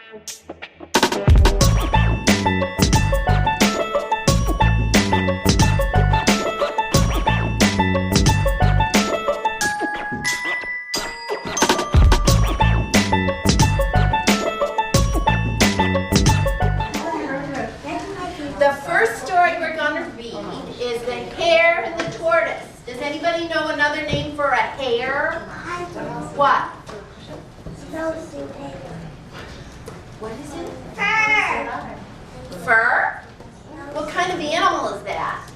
The first story we're going to read is The Hare and the Tortoise. Does anybody know another name for a hare? What? What is it? Fur. Fur? What kind of animal is that?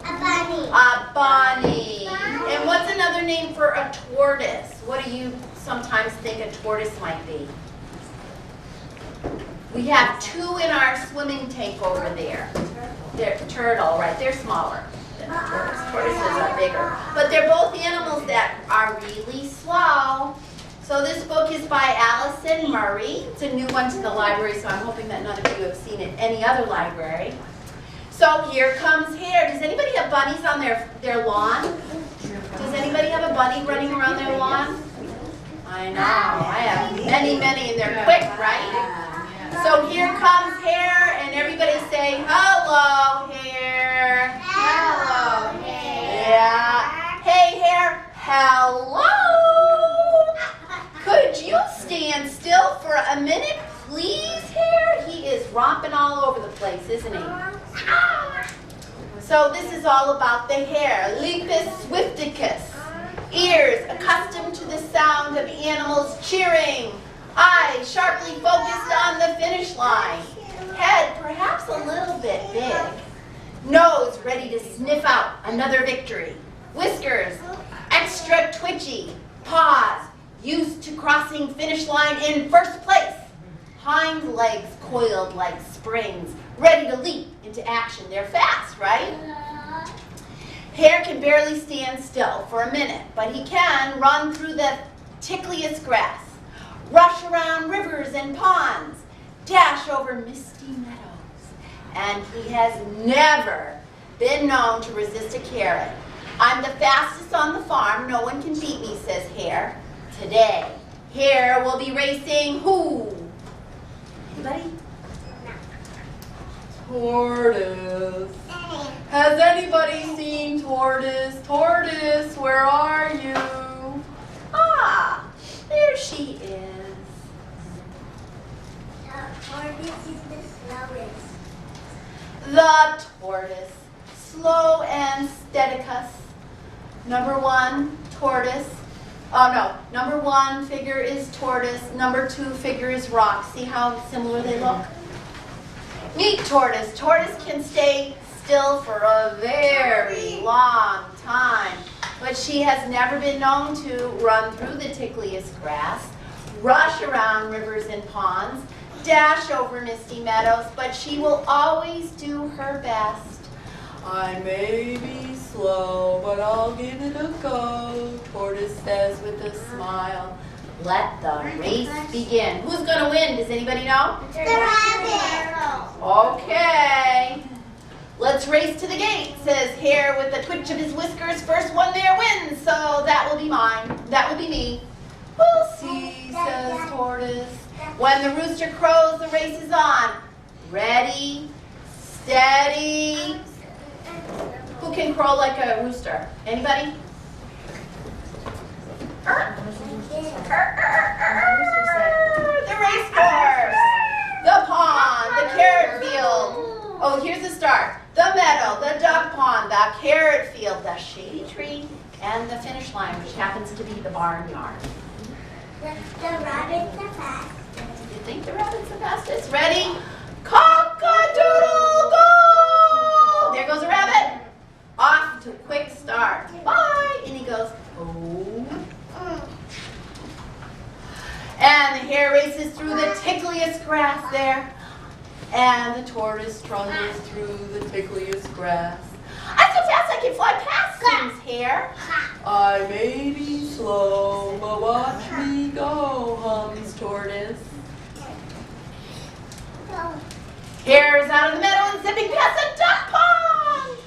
A bunny. A bunny. And what's another name for a tortoise? What do you sometimes think a tortoise might be? We have two in our swimming tank over there. They're turtle, right? They're smaller than a tortoise. Tortoises are bigger. But they're both animals that are really slow. So this book is by Allison Murray. It's a new one to the library, so I'm hoping that none of you have seen it in any other library. So here comes Hare. Does anybody have bunnies on their lawn? Does anybody have a bunny running around their lawn? I know. I have many, and they're quick, right? So here comes Hare, and everybody say, hello, Hare. Hello, Hare. Yeah. Hey, Hare. Hello. Could you stand still for a minute, please, Hare? He is romping all over the place, isn't he? So this is all about the hare. Lepus swifticus. Ears accustomed to the sound of animals cheering. Eyes sharply focused on the finish line. Head perhaps a little bit big. Nose ready to sniff out another victory. Whiskers extra twitchy. Paws used to crossing finish line in first place. Hind legs coiled like springs, ready to leap into action. They're fast, right? Hare can barely stand still for a minute, but he can run through the tickliest grass, rush around rivers and ponds, dash over misty meadows, and he has never been known to resist a carrot. I'm the fastest on the farm. No one can beat me, says Hare. Today, Hare will be racing who? Anybody? Tortoise. Has anybody seen Tortoise? Tortoise, where are you? Ah, there she is. The tortoise is the slowest. The tortoise, slow and steadicus. Number one, tortoise. Oh no, number one figure is tortoise, number two figure is rock. See how similar they look? Meet tortoise. Tortoise can stay still for a very long time, but she has never been known to run through the tickliest grass, rush around rivers and ponds, dash over misty meadows, but she will always do her best. I may be slow, but I'll give it a go, Tortoise says with a smile. Let the race begin. Who's going to win? Does anybody know? The rabbit. Okay. Let's race to the gate, says Hare with a twitch of his whiskers. First one there wins, so that will be mine. That will be me. We'll see, says Tortoise. When the rooster crows, the race is on. Ready, steady. Who can crow like a rooster? Anybody? The race course, the pond, the carrot field. Oh, here's the start. The meadow, the duck pond, the carrot field, the shady tree, and the finish line, which happens to be the barnyard. The rabbit's the fastest. You think the rabbit's the fastest? Ready? Cock-a-doodle go! There goes the rabbit. Off to a quick start. Bye! And he goes, oh. And the hare races through the tickliest grass there. And the tortoise trundles through the tickliest grass. I'm so fast I can fly past things, Hare. I may be slow, but watch me go, hums Tortoise. Hare's out of the meadow and zipping past a duck pond.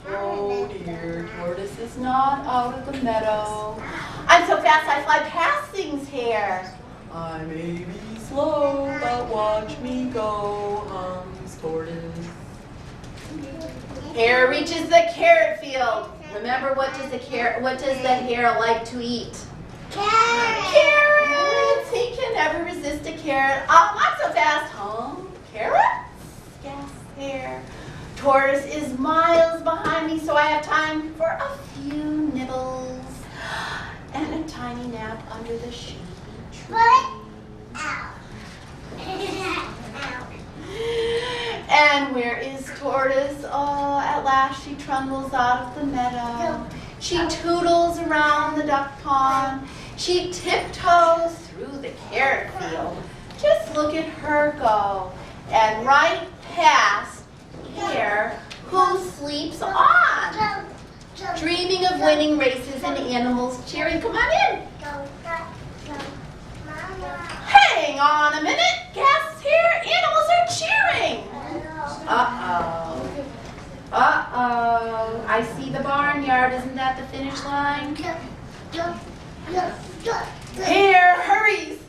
Oh dear, Tortoise is not out of the meadow. I'm so fast I fly past things, Hare. I may be slow, but watch me go, hums tortoise. Hare reaches the carrot field. Remember, what does the hare like to eat? Carrots! He can never resist a carrot. Oh, not so fast. Carrots? Yes, hare. Tortoise is miles behind me, so I have time for a few nibbles and a tiny nap under the shady tree. And where is Tortoise? Oh, at last she trundles out of the meadow. She toodles around the duck pond. She tiptoes through the carrot field. Just look at her go. And right past Hare, who sleeps on, dreaming of winning races and animals cheering. Come on in. Hang on a minute, gasps Hare. Animals are cheering. Uh-oh. Uh-oh. I see the barnyard. Isn't that the finish line? Hare hurries.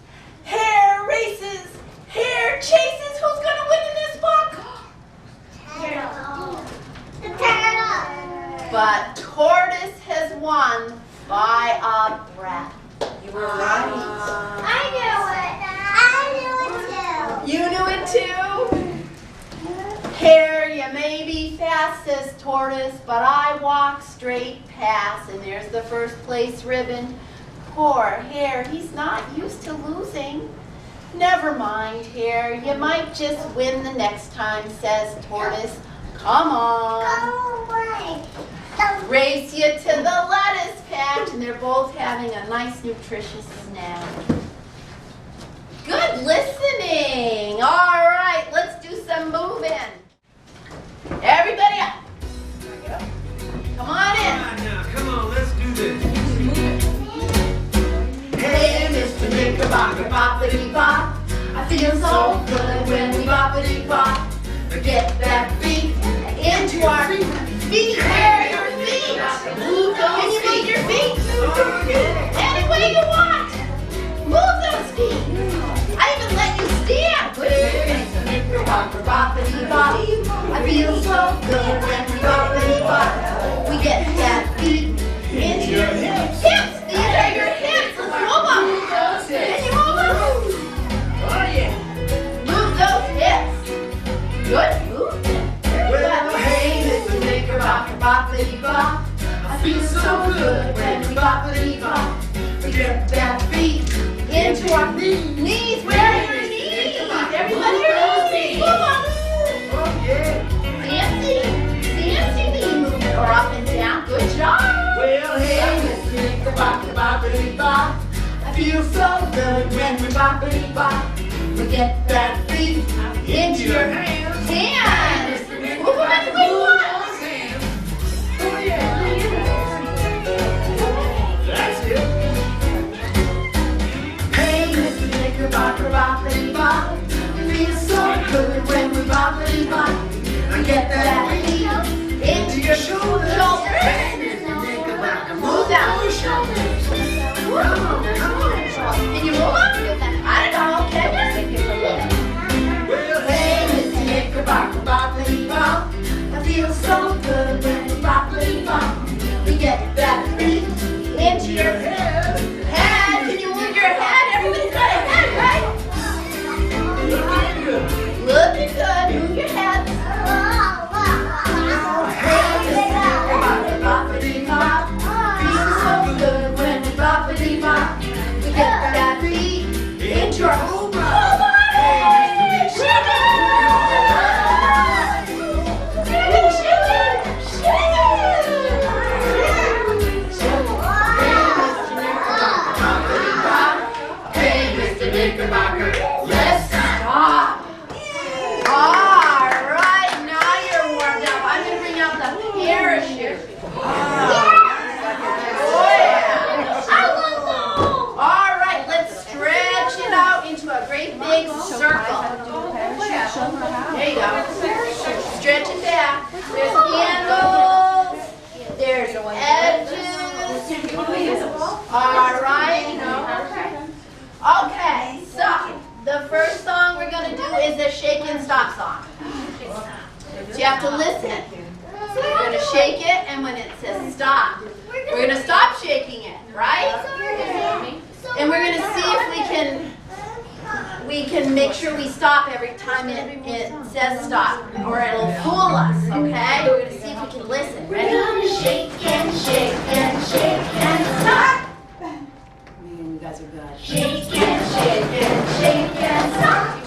Hare races. Hare chases. Who's going to win in this buck? But Tortoise has won by a breath. You were right. You knew it too? Hare, you may be fast, says Tortoise, but I walk straight past, and there's the first place ribbon. Poor Hare, he's not used to losing. Never mind, Hare, you might just win the next time, says Tortoise. Come on. Race you to the lettuce patch, and they're both having a nice, nutritious snack. Good listening. All right, let's do some moving. Everybody up. Come on in. Come on, let's do this. Hey, Mr. Knickerbocker, boppity-bop. I feel so good when we boppity-bop. Get that beat into our feet. Where your feet? Can you move your feet? Any way you want. Move those feet. I even let you stand. Mr. Knickerbocker, boppity-bop. I feel so good when we boppity-bop. We get that beat into your hips. Hips! These are your hips. Let's move them. Can you move them? Oh, yeah. Move those hips. Good movement. Well, hey, Mr. Knickerbocker, boppity-bop. I feel so good when we boppity-bop. We get that beat into our knees. Where are your knees? Everybody, your knees. Move on. Oh, yeah. Fancy knee movement, or up and down. Good job. Well, hey, Mr. Knickerbocker, boppity-bop. I feel so good when we boppity-bop. We get that beat into your hands. Move on the way you want. Oh, yeah. That's it. Hey, Mr. Knickerbocker, boppity-bop. Feels so good when we boppity-bop. We get that beat into your shoulders. Move down. Can you move up? I don't know. Can you? Well, Hey, Mr. Knickerbocker, boppity-bop. I feel so good when we boppity-bop. We get that beat into your head. Can you move your head? Everybody's got a head, right? looking good. Looking good. Move your head. Hey, Mr. Knickerbocker, boppity-bop. Feel so good when we boppity-bop. We get that beat into your whole body. Knickerbocker, let's stop. All right, now you're warmed up. I'm going to bring out the parachute. Oh, yeah. All right, let's is a shake and stop song. So you have to listen. So you're going to shake it, and when it says stop, we're going to stop shaking it, right? And we're going to see if we can make sure we stop every time it says stop, or it'll fool us, okay? We're going to see if we can listen. Ready? We're gonna shake and shake and shake and stop. Man, you guys are good. Shake and shake and shake and stop.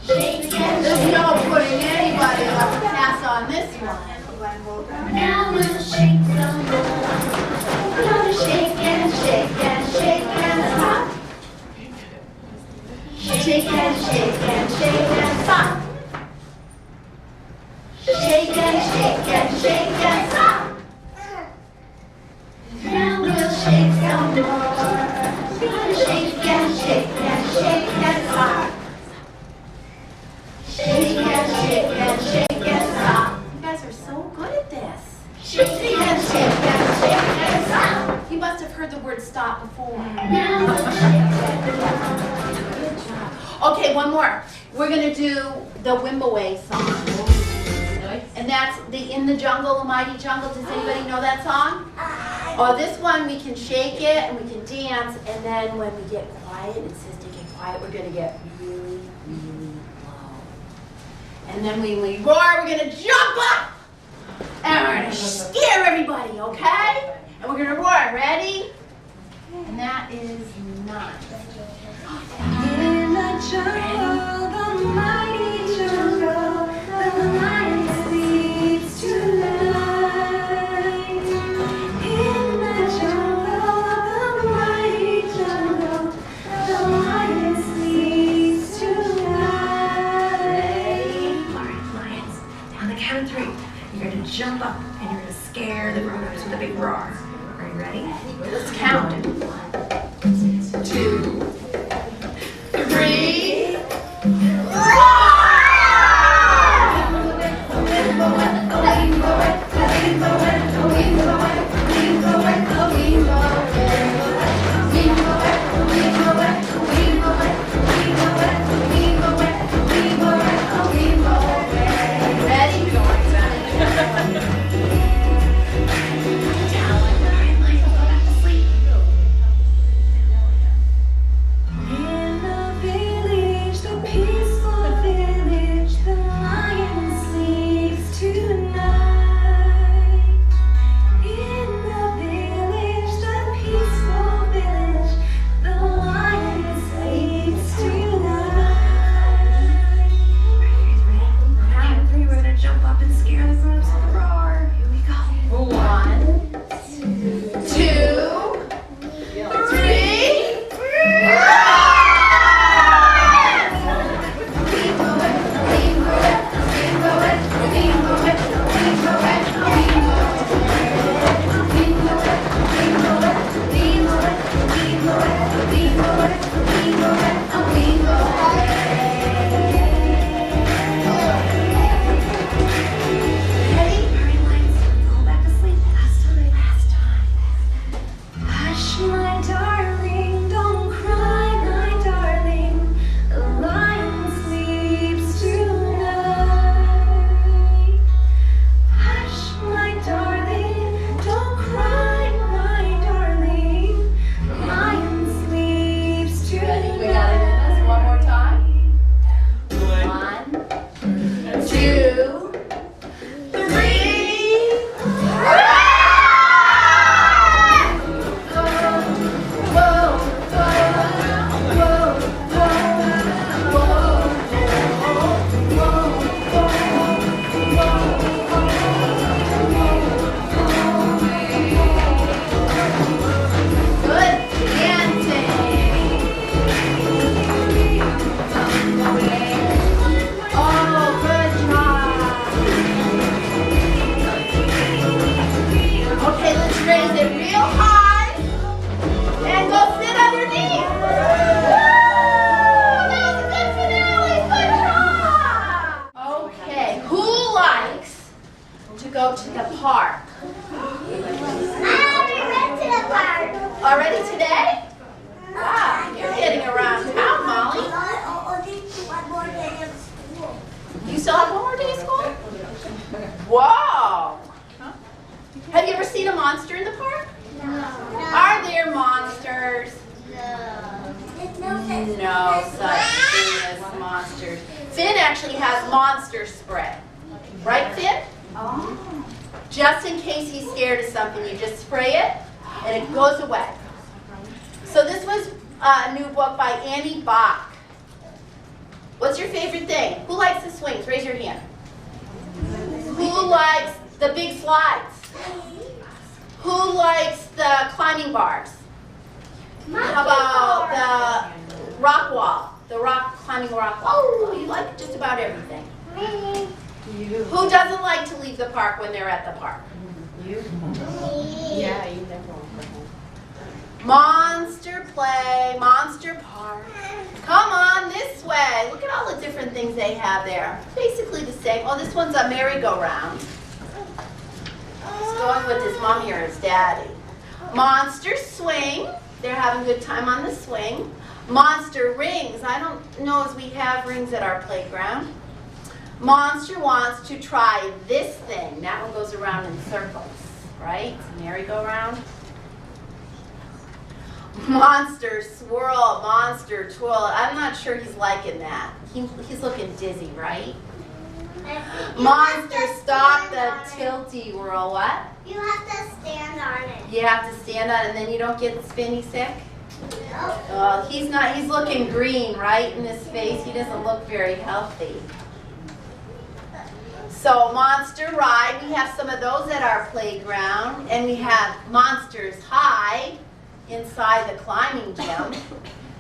Shake and There's shake. no putting anybody on the pass on this one. Now we'll shake some more. We're gonna shake and shake and shake and stop. Shake and shake and shake and stop. Shake and shake and shake and stop. Now we'll shake some more. We're gonna shake and shake and shake and stop. Shake and shake and shake and stop. You guys are so good at this. Shake and shake and shake and stop. You must have heard the word stop before. Now we'll shake and Good job. Okay, one more. We're going to do the Wimbaway song. And that's the In the Jungle, the Mighty Jungle. Does anybody know that song? Oh, this one we can shake it and we can dance. And then when we get quiet, it says to get quiet, we're going to get really, really low. And then when we roar, we're going to jump up. And we're going to scare everybody, okay? And we're going to roar. Ready? And that is 9. In the jungle, the mighty jungle, the lion sleeps tonight. In the jungle, the mighty jungle, the lion sleeps tonight. All right, lions, down the count of 3. You're going to jump up and you're going to scare the grown-ups with a big roar. Are you ready? Let's count. 1, 2, 3. In the village, the peaceful village, the lion sleeps tonight. In the village, the peaceful village, the lion sleeps tonight. Count of 3, we're gonna jump up and scare the grown-ups with a roar. Here we go. 1, 2, 3. Go back to sleep. Last time. Hush, my darling, don't cry, my darling. The lion sleeps tonight. Hush, my darling, don't cry, my darling. The lion sleeps tonight. We got it in us one more time. 1, 2, 3. Good dancing. Oh, good job. Okay, let's raise it real high and go sit underneath. Woo! That was a good finale. Good job. Okay, who likes to go to the park? Already today? Wow, you're getting around town, Molly. Whoa! Have you ever seen a monster in the park? Are there monsters? No such thing as monsters. Finn actually has monster spray. Right, Finn? Just in case he's scared of something, you just spray it and it goes away. So this was a new book by Annie Bach. What's your favorite thing? Who likes the swings? Raise your hand. Who likes the big slides? Who likes the climbing bars? How about the rock wall? The climbing rock wall? Oh, you like just about everything. Who doesn't like to leave the park when they're at the park? You? Yeah, you never want to go home. Monster play, monster park. Come on this way. Look at all the different things they have there. Basically the same. Oh, this one's a merry-go-round. He's going with his mommy or his daddy. Monster swing. They're having a good time on the swing. Monster rings. I don't know if we have rings at our playground. Monster wants to try this thing. That one goes around in circles, right? It's a merry-go-round. Monster swirl, monster twirl. I'm not sure he's liking that. He's looking dizzy, right? Monster stop the tilty whirl. What? You have to stand on it. You have to stand on it and then you don't get spinny sick? Oh, he's not. He's looking green, right, in his face. He doesn't look very healthy. So monster ride, we have some of those at our playground. And we have monsters high inside the climbing gym.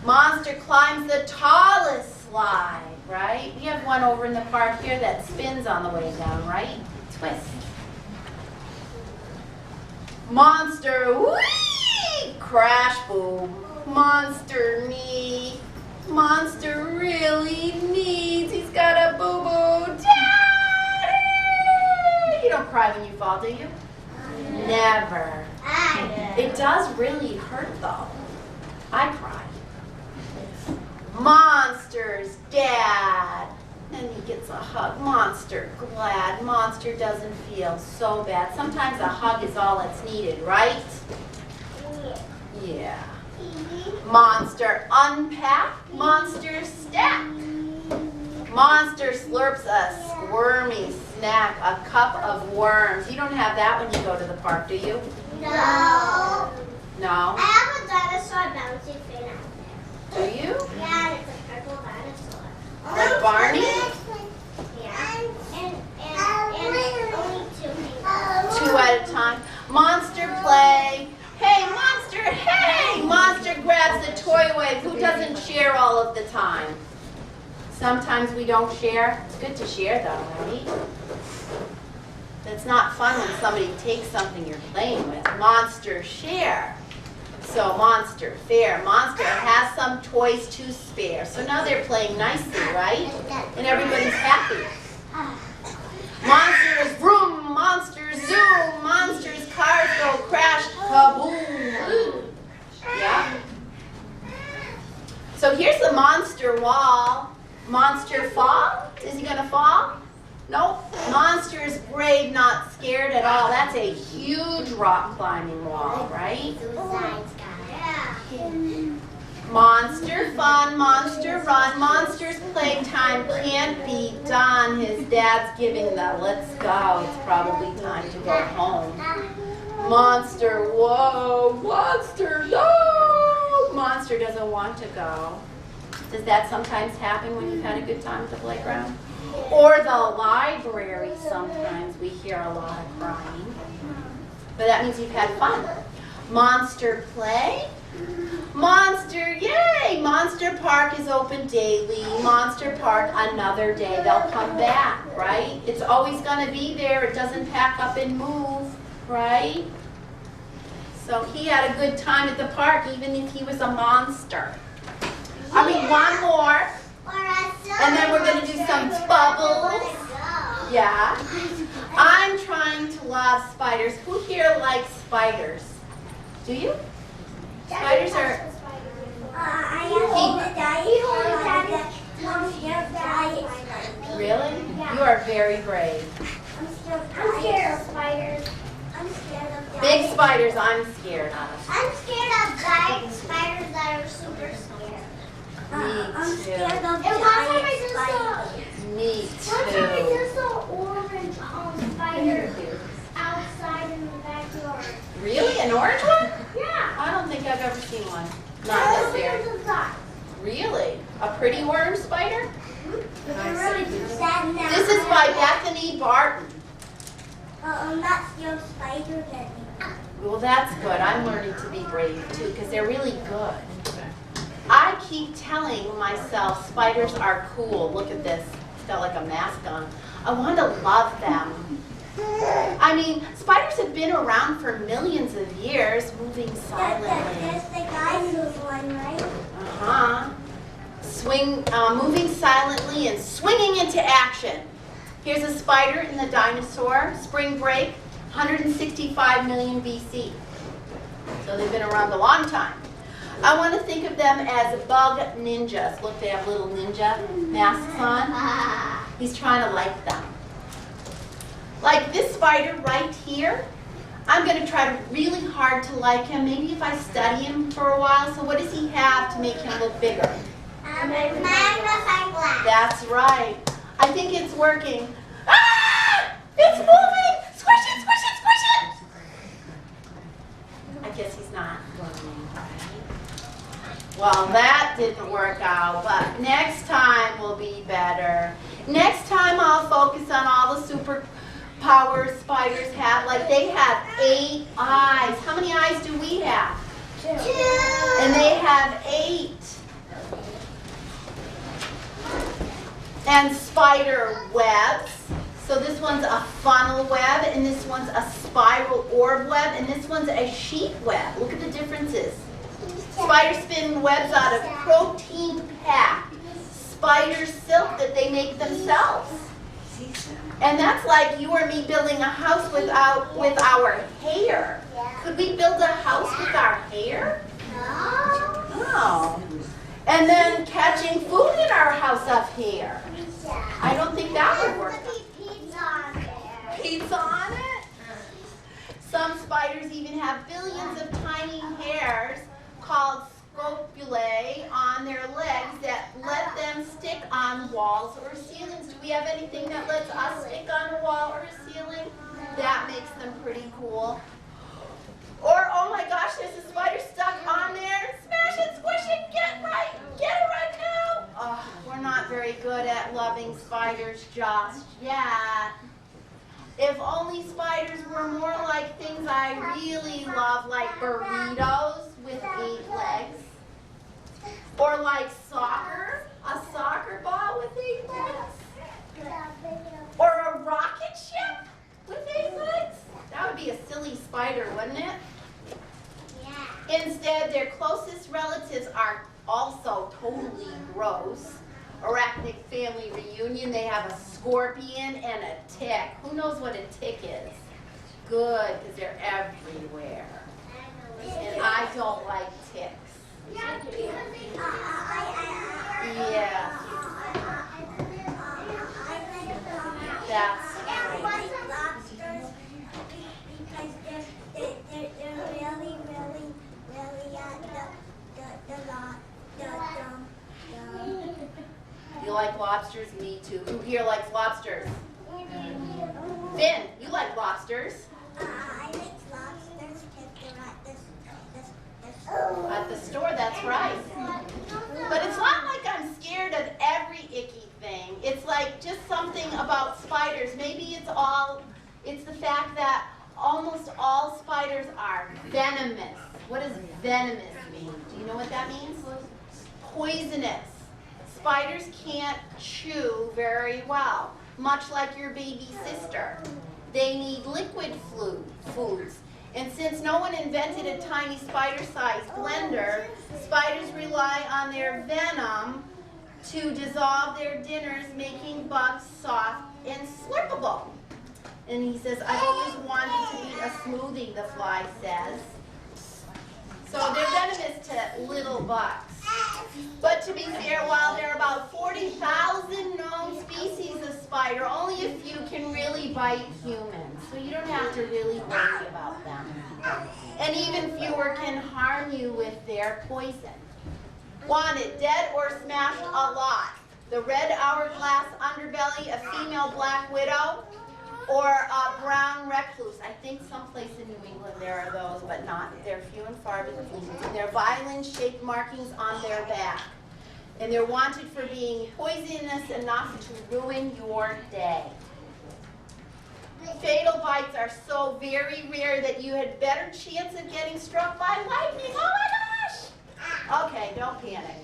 Monster climbs the tallest slide, right? We have one over in the park here that spins on the way down, right? Twist. Monster, whee! Crash, boom. Monster knee. Monster really needs. He's got a boo-boo. Daddy! You don't cry when you fall, do you? Never. It does really hurt, though. I cry. Monster's dad. And he gets a hug. Monster glad. Monster doesn't feel so bad. Sometimes a hug is all that's needed, right? Yeah. Monster unpack. Monster stack. Monster slurps a squirmy snack, a cup of worms. You don't have that when you go to the park, do you? No. No? I have a dinosaur bouncy thing out there. Do you? Yeah, it's a purple dinosaur. Like Barney? Yeah. And only two people. Two at a time. Monster play. Hey, monster, hey! Monster grabs the toy away. Who doesn't share all of the time? Sometimes we don't share. It's good to share though, right? It's not fun when somebody takes something you're playing with. Monster share. So monster fair. Monster has some toys to spare. So now they're playing nicely, right? And everybody's happy. Monsters vroom, monsters zoom, monsters cars go crash, kaboom. Yeah. So here's the monster wall. Monster fall? Is he gonna fall? Nope. Monster is brave, not scared at all. That's a huge rock climbing wall, right? Monster fun, monster run, monster's playtime can't be done. His dad's giving the let's go. It's probably time to go home. Monster, whoa, monster, no! Monster doesn't want to go. Does that sometimes happen when you've had a good time at the playground? Or the library sometimes we hear a lot of crying. But that means you've had fun. Monster play. Monster, yay! Monster Park is open daily. Monster Park another day. They'll come back, right? It's always going to be there. It doesn't pack up and move, right? So he had a good time at the park even if he was a monster. All right, one more. And then we're going to do some bubbles. Yeah. I'm trying to love spiders. Who here likes spiders? Do you? Spiders are... Really? You are very brave. I'm scared of spiders. I'm scared of giant. Big spiders I'm scared of. I'm scared of giant spiders that are super scared. I'm scared of giant spiders. Me One time I too. just saw orange spider outside in the backyard. Really? An orange one? Yeah. I don't think I've ever seen one. Not in this area. There's a dot. Really? A pretty orange spider? But they're really sad now. This is by Bethany Barton. That's your spider then. Well, that's good. I'm learning to be brave too because they're really good. I keep telling myself spiders are cool. Look at this. It's got like a mask on. I want to love them. I mean, spiders have been around for millions of years, moving silently. That's the guy's one, right? Uh-huh. Moving silently and swinging into action. Here's a spider in the dinosaur. Spring break, 165 million BC. So they've been around a long time. I want to think of them as bug ninjas. Look, they have little ninja masks on. He's trying to like them. Like this spider right here, I'm going to try really hard to like him. Maybe if I study him for a while. So what does he have to make him look bigger? Magnifying glass. That's right. I think it's working. Ah! It's moving! Squish it, squish it, squish it! I guess he's not moving, right? Well, that didn't work out, but next time will be better. Next time I'll focus on all the superpowers spiders have. Like they have 8 eyes. How many eyes do we have? 2. And they have 8. And spider webs. So this one's a funnel web, and this one's a spiral orb web, and this one's a sheet web. Look at the differences. Spiders spin webs out of protein-packed spider silk that they make themselves. And that's like you or me building a house with our hair. Could we build a house with our hair? No. And then catching food in our house up here. I don't think that would work. Pizza on it? Some spiders even have billions of tiny hairs called scopulae on their legs that let them stick on walls or ceilings. Do we have anything that lets us stick on a wall or a ceiling? That makes them pretty cool. Or, oh my gosh, there's a spider stuck on there. Smash it, squish it, get it right now. Oh, we're not very good at loving spiders just yet. If only spiders were more like things I really love, like burritos with 8 legs. Or like soccer, a soccer ball with 8 legs. Or a rocket ship with 8 legs. That would be a silly spider, wouldn't it? Yeah. Instead, their closest relatives are also totally gross. Arachnid family reunion, they have a scorpion and a tick. Who knows what a tick is? Good, because they're everywhere. And I don't like ticks. Yeah. That's Everybody lobsters because they're really You like lobsters? Me too. Who here likes lobsters? Finn, you like lobsters? I like lobsters because they're At the store, that's right. But it's not like I'm scared of every icky thing. It's like just something about spiders. Maybe it's the fact that almost all spiders are venomous. What does venomous mean? Do you know what that means? Poisonous. Spiders can't chew very well, much like your baby sister. They need liquid foods. And since no one invented a tiny spider-sized blender, spiders rely on their venom to dissolve their dinners, making bugs soft and slurpable. And he says, I always wanted to eat a smoothie, the fly says. So they're venomous to little bugs. But to be fair, while there are about 40,000 known species of spider. Only a few can really bite humans, so you don't have to really worry about them. And even fewer can harm you with their poison. Wanted, dead or smashed a lot. The red hourglass underbelly, a female black widow, or a brown recluse. I think someplace in New England there are those, but they're few and far between. They're violin-shaped markings on their back. And they're wanted for being poisonous enough to ruin your day. Fatal bites are so very rare that you had better chance of getting struck by lightning. Oh my gosh! Okay, don't panic.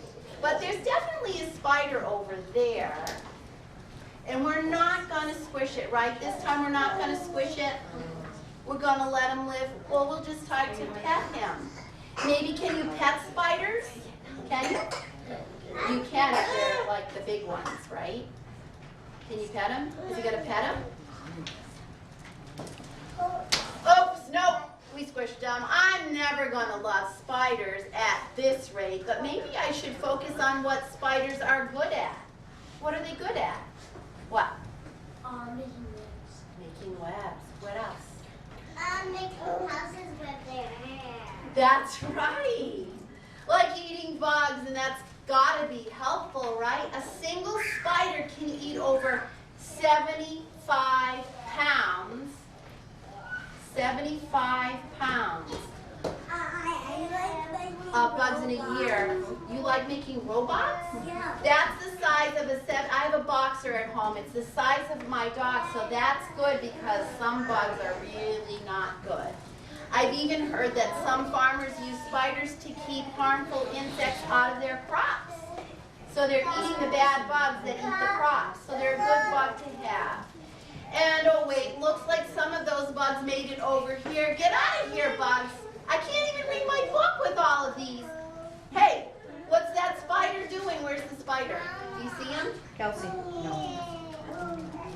But there's definitely a spider over there. And we're not going to squish it, right? This time we're not going to squish it. We're going to let him live. Well, we'll just try to pet him. Maybe can you pet spiders? Can you? You can if they're like the big ones, right? Can you pet him? Is he going to pet him? Oops, nope. We squished them. I'm never going to love spiders at this rate, but maybe I should focus on what spiders are good at. What are they good at? What? Making webs. Making webs. What else? Making houses with their hair. That's right. Like eating bugs, and that's got to be helpful, right? A single spider can eat over 75 pounds. 75 pounds of bugs in a year. You like making robots? Yeah. That's the size of a set. I have a boxer at home. It's the size of my dog, so that's good because some bugs are really not good. I've even heard that some farmers use spiders to keep harmful insects out of their crops. So they're eating the bad bugs that eat the crops. So they're a good bug to have. And oh wait, looks like some of those bugs made it over here. Get out of here, bugs. I can't even read my book with all of these. Hey, what's that spider doing? Where's the spider? Do you see him? Kelsey, no.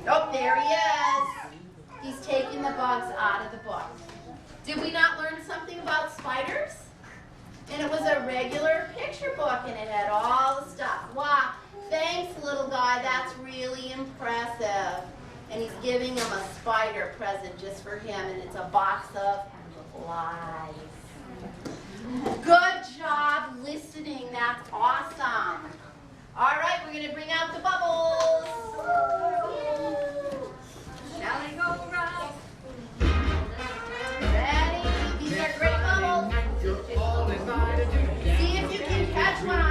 Oh, there he is. He's taking the bugs out of the book. Did we not learn something about spiders? And it was a regular picture book, and it had all the stuff. Wow, thanks, little guy. That's really impressive. And he's giving him a spider present just for him, and it's a box of flies. Good job listening. That's awesome. All right, we're going to bring out the bubbles. Shall we go round? Ready? These are great bubbles. You're all invited to See if you can catch one